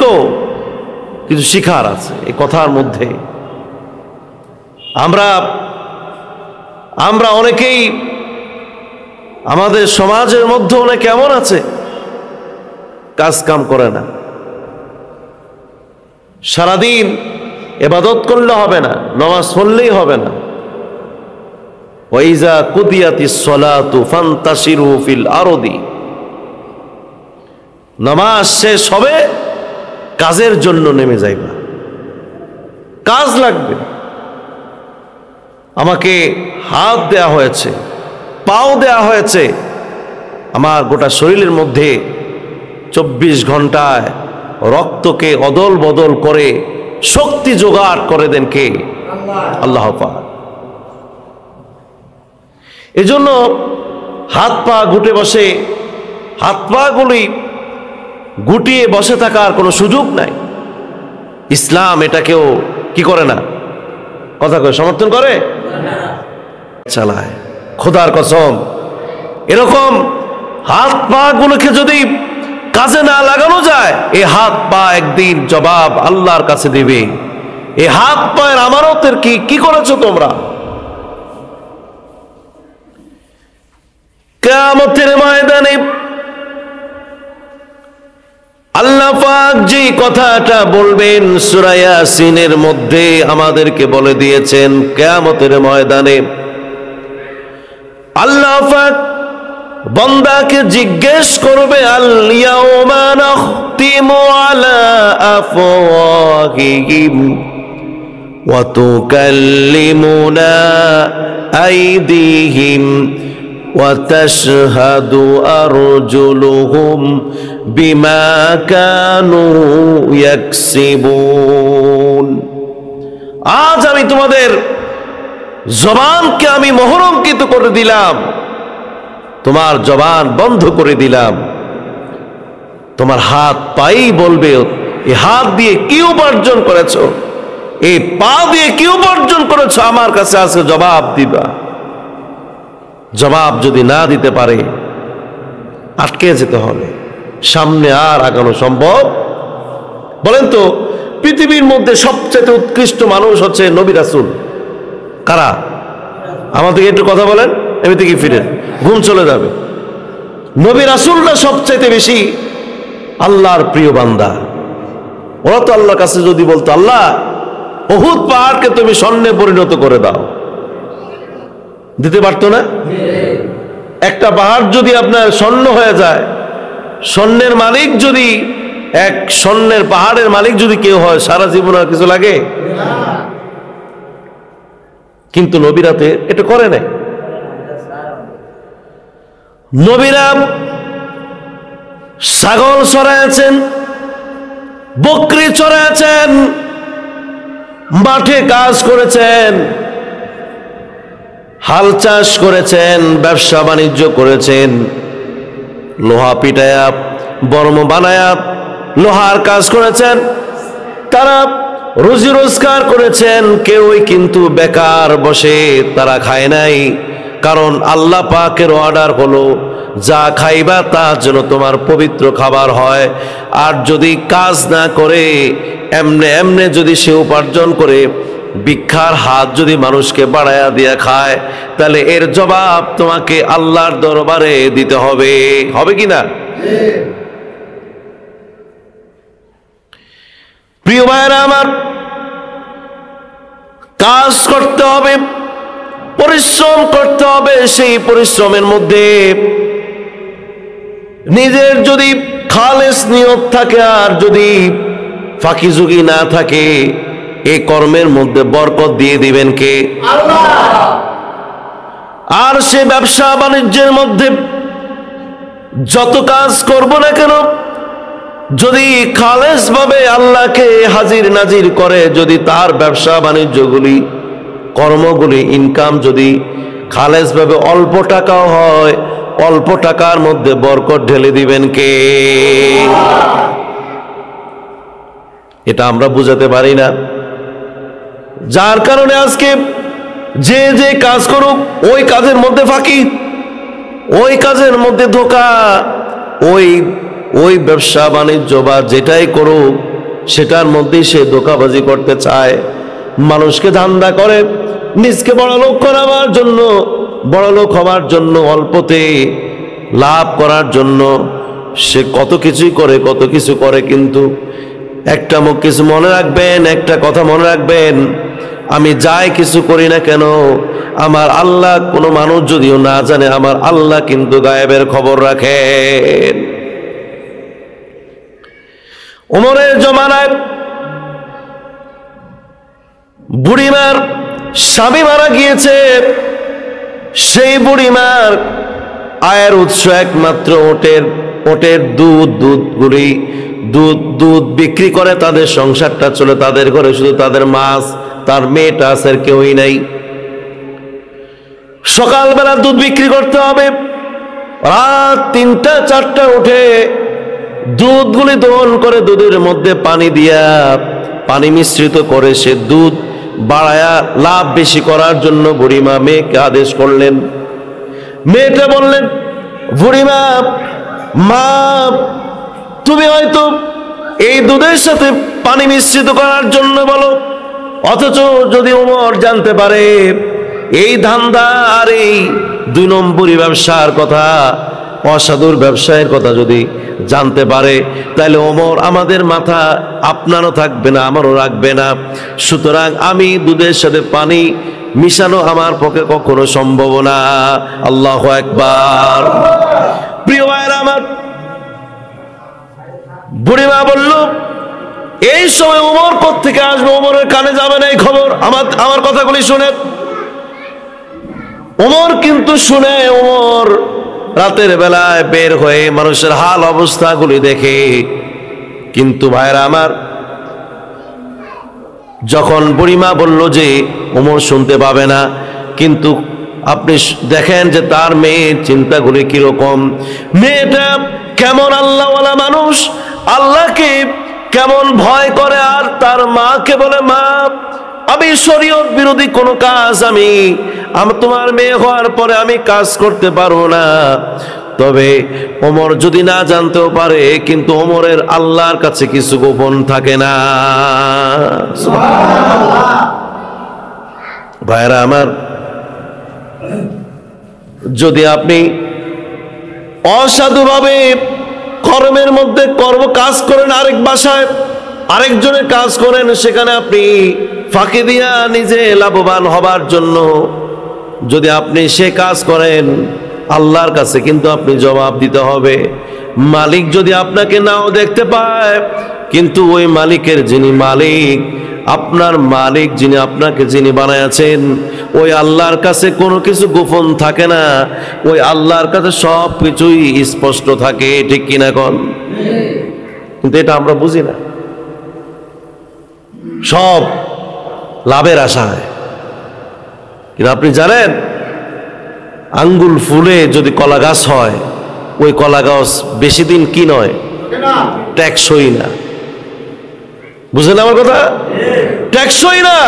থেকেও কিছু শিখার আছে এই কথার মধ্যে। আমরা অনেকেই আমাদের সমাজের মধ্যে অনেকে এমন আছে কাজ কাম করে না, সারাদিন ইবাদত করলে হবে না, নামাজ পড়লেই হবে না। ওয়াইজা কুদিয়াতিস সালাতু ফান্তাশিরু ফিল আরদি, নামাজ শেষ হবে কাজের জন্য নেমে যাইবা, কাজ লাগবে। আমাকে হাত দেয়া হয়েছে, পাও দেয়া হয়েছে, আমার গোটা শরীরের মধ্যে 24 ঘন্টায় রক্তকে অদল বদল করে শক্তি জোগাড় করে দেন কে? আল্লাহ পাক। এজন্য হাত পা ঘুটে বসে, হাত পা গুলি গুটিয়ে বসে থাকার কোনো সুযোগ নাই। ইসলাম এটাকেও কি করে না, কথা কয় সমর্থন করে, চালায়। খোদার কসম, এরকম হাত পা গুলোকে যদি কাজে না লাগানো যায়, এই হাত পা একদিন জবাব আল্লাহর কাছে দিবে। এই হাত পায়ের আমানতের কি করেছো তোমরা? কিয়ামতের ময়দানে আল্লাহ পাক যে কথাটা বলবেন সূরা ইয়াসিনের মধ্যে আমাদেরকে বলে দিয়েছেন। কিয়ামতের ময়দানে আল্লাহ পাক বান্দাকে জিজ্ঞেস করবে, আল ইয়াউমা নাখতিমু আলা আফওয়াহিহিম ওয়া তুকাল্লিমুনা আইদিহিম ওয়া তাশহাদু আরজুলুহুম বিমা কানু ইয়াকসিবুন। আজ আমি তোমাদের জবানকে আমি মোহরঙ্কিত করে দিলাম, তোমার জবান বন্ধ করে দিলাম। তোমার হাত পাই বলবে, এই হাত দিয়ে কি উপার্জন করেছো, এই পা দিয়ে কি উপার্জন করেছো, আমার কাছে আছে, জবাব দিবা। জবাব যদি না দিতে পারে আটকে যেতে হবে, সামনে আর আগানো সম্ভব। বলেন তো, পৃথিবীর মধ্যে সবচেয়ে উৎকৃষ্ট মানুষ হচ্ছে নবী রাসূল। কারা? আমাদেরকে একটু কথা বলেন, এমনি কি ফিরে ঘুম চলে যাবে। নবী রাসূলরা সবচাইতে বেশি আল্লাহর প্রিয় বান্দা। ওরা তো আল্লাহর কাছে যদি বলতো, আল্লাহ উহুদ পাহাড়কে তুমি স্বর্ণে পরিণত করে দাও, দিতে পারতো না? একটা পাহাড় যদি আপনার স্বর্ণ হয়ে যায়, স্বর্ণের মালিক যদি, এক স্বর্ণের পাহাড়ের মালিক যদি কেউ হয়, সারা জীবন আর কিছু লাগে? কিন্তু নবীরাতে এটা করে নাই। নবীরা ছাগল চড়াইছেন, বকরি চড়াইছেন, মাঠে কাজ করেছেন, হাল চাষ করেছেন, ব্যবসা বাণিজ্য করেছেন, লোহা পিটায়া বর্ম বানায়া লোহার কাজ করেছেন, তারা রুজি রোজগার করেছেন। কেউই কিন্তু বেকার বসে তারা খায় নাই, কারণ আল্লাহ পাকের অর্ডার হলো যা খাইবা তা যেন তোমার পবিত্র খাবার হয়। আর যদি কাজ না করে এমনে এমনে যদি সে উপার্জন করে ভিক্ষার হাত যদি মানুষকে বাড়ায়া দিয়া খায়, তাহলে এর জবাব তোমাকে আল্লাহর দরবারে দিতে হবে। হবে কি না? প্রিয় ভাইরা আমার, কাজ করতে হবে, পরিশ্রম করতে হবে। সেই পরিশ্রমের মধ্যে নিজের যদি খালেস নিয়ত থাকে আর যদি ফাঁকিঝুঁকি না থাকে, এই কর্মের মধ্যে বরকত দিয়ে দিবেন কে? আল্লাহ। আর সে ব্যবসা বাণিজ্যের মধ্যে যত কাজ করব না কেন, যদি খালেস ভাবে আল্লাহকে হাজির নাজির করে, যদি তার ব্যবসা বাণিজ্যগুলি, কর্মগুলি, ইনকাম যদি খালেস ভাবে অল্প টাকাও হয়, অল্প টাকার মধ্যে বরকত ঢেলে দিবেন কে? এটা আমরা বুঝাতে পারি না, যার কারণে আজকে যে যে কাজ করুক ওই কাজের মধ্যে ফাঁকি, ওই কাজের মধ্যে ধোঁকা, ওই ব্যবসা বাণিজ্য বা যেটাই করুক সেটার মধ্যেই সে ধোঁকাবাজি করতে চায়, মানুষকে ধান্দা করে নিজকে বড়লোক করাবার জন্য, বড়লোক হবার জন্য, অল্পতে লাভ করার জন্য সে কত কিছুই করে, কত কিছু করে। কিন্তু একটা কিছু মনে রাখবেন, একটা কথা মনে রাখবেন, আমি যাই কিছু করি না কেন, আমার আল্লাহ, কোনো মানুষ যদিও না জানে, আমার আল্লাহ কিন্তু গায়েবের খবর রাখেন। ওমরের জমানায় বুড়িমার স্বামী মারা গিয়েছে। সেই বুড়িমার আয়ের উৎস একমাত্র ওটের দুধ বিক্রি করে তাদের সংসারটা চলে। তাদের ঘরে শুধু তাদের মাছ, তার মেয়েটা আছে, আর কেউই নাই। সকালবেলা দুধ বিক্রি করতে হবে, রাত 3টা 4টা উঠে দুধগুলি দহন করে দুধের মধ্যে পানি দিয়া, পানি মিশ্রিত করে সে দুধ বাড়ায়া লাভ বেশি করার জন্য বুড়িমা মেয়েকে আদেশ করলেন। মেয়েটা বললেন, বুড়িমা, মা, তুমি হয়তো এই দুধের সাথে পানি মিশ্রিত করার জন্য বলো, অথচ যদি ওমর জানতে পারে এই ধান্দা আর এই 2 নম্বরী ব্যবসার কথা, অসাধুর ব্যবসায়ের কথা যদি জানতে পারে, তাহলে ওমর আমাদের মাথা আপনারও থাকবে না, আমারও রাখবে না। সুতরাং আমি দুধের সাথে পানি মিশানো আমার পক্ষে কখনো সম্ভব না। আল্লাহু আকবার। প্রিয় ভাইরা আমার, বুড়িমা বলল, এই সময় ওমর কোত্থেকে আসবে? ওমরের কানে যাবে না এই খবর। আমার কথাগুলি শুনে ওমর কিন্তু শুনে, ওমর রাতের বেলায় বের হয়ে মানুষের হাল অবস্থাগুলি দেখে। কিন্তু ভাইরা আমার, যখন বুড়িমা বলল যে ওমর শুনতে পাবে না, কিন্তু আপনি দেখেন যে তার মেয়ের চিন্তাগুলি কিরকম। মেয়েটা কেমন আল্লাহওয়ালা মানুষ, আল্লাহকে কেমন ভয় করে, আর তার মাকে বলে, মা, আমি শরীয়ত বিরোধী কোনো কাজ আমি তোমার মেয়ে হওয়ার পরে আমি কাজ করতে পারবো না। তবে ওমর যদি না জানতেও পারে, কিন্তু ওমরের আল্লাহর কাছে কিছু গোপন থাকে না। ভাইরা আমার, যদি আপনি অসাধুভাবে কর্মের মধ্যে কাজ করেন, আরেক বাসায় আরেকজনের কাজ করেন, সেখানে আপনি ফাঁকি দিয়া নিজে লাভবান হবার জন্য যদি আপনি সে কাজ করেন, আল্লাহর কাছে কিন্তু আপনি জবাব দিতে হবে। মালিক যদি আপনাকে নাও দেখতে পায়, কিন্তু ওই মালিকের যিনি মালিক, আপনার মালিক যিনি আপনাকে যিনি বানায়াছেন, ওই আল্লাহর কাছে কোনো কিছু গোপন থাকে না। ওই আল্লাহর কাছে সব কিছুই স্পষ্ট থাকে, ঠিক কিনা কোন? কিন্তু এটা আমরা বুঝি না, সব লাভের আশায়। কিন্তু আপনি জানেন, আঙ্গুল ফুলে যদি কলা গাছ হয়, ওই কলা গাছ বেশি দিন কি নয়, টেকসই না। বুঝলেন আমার কথা? টেকসই না।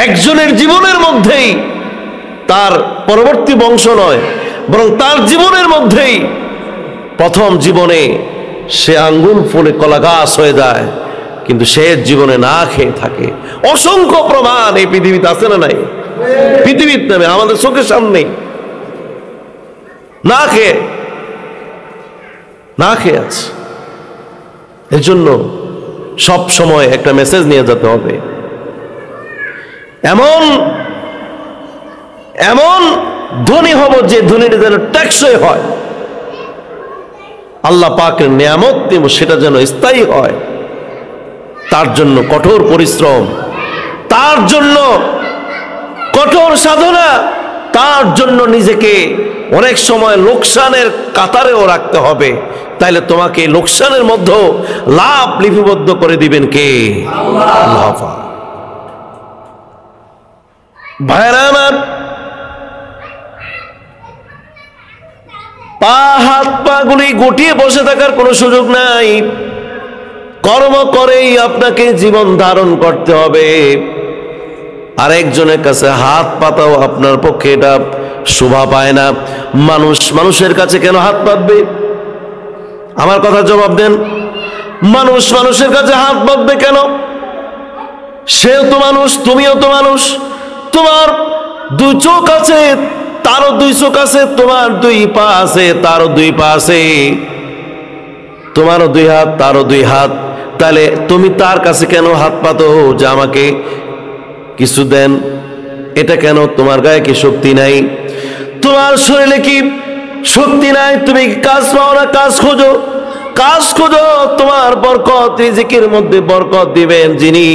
একজনের জীবনের মধ্যেই তার পরবর্তী বংশ নয়, বরং তার জীবনের মধ্যেই প্রথম জীবনে সে আঙ্গুল ফুলে কলা গাছ হয়ে যায়, কিন্তু সে জীবনে না খেয়ে থাকে। অসংখ্য প্রমাণ এই পৃথিবীতে আছে না নাই? পৃথিবীর নামে আমাদের চোখের সামনে না খেয়ে আছে। এর জন্য সব সময় একটা মেসেজ নিয়ে যেতে হবে, এমন এমন ধনী হব যে ধনীর যেন টেকসই হয়, আল্লাহ পাকের নিয়ামত দেব সেটা যেন স্থায়ী হয়। তার জন্য কঠোর পরিশ্রম, তার জন্য কঠোর সাধনা, তার জন্য নিজেকে অনেক সময় লোকসানের কাতারেও রাখতে হবে। তাইলে তোমাকে লোকসানের মধ্যে লাভ লিপিবদ্ধ করে দিবেন কে? আল্লাহ। ভাইরা আমার, হাত পা গুলি গুটিয়ে বসে থাকার কোনো সুযোগ নাই। কর্ম করেই আপনাকে জীবন ধারণ করতে হবে। আরেকজনের কাছে হাত পাতাও আপনার পক্ষে এটা শোভা পায় না। মানুষের কাছে কেন হাত পাতবে? আমার কথা জবাব দেন। মানুষ মানুষের কাছে হাত বাঁধবে কেন? সেও তো মানুষ, তুমিও তো মানুষ। তোমার দুই চোখ আছে, তারও দুই চোখ আছে। তোমার দুই পা আছে, তারও দুই পা আছে। তোমারও দুই হাত, তারও দুই হাত। তাহলে তুমি তার কাছে কেন হাত পাতো যে আমাকে কিছু দেন? এটা কেন? তোমার গায়ে কি শক্তি নাই? তোমার শরীরে কি শক্তি নাই? তুমি কি কাজ পাও না? কাজ খোঁজো, কাজ খোঁজো। তোমার বরকত, রিজিকের মধ্যে বরকত দিবেন যিনি,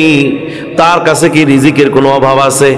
তার কাছে কি রিজিকের কোনো অভাব আছে?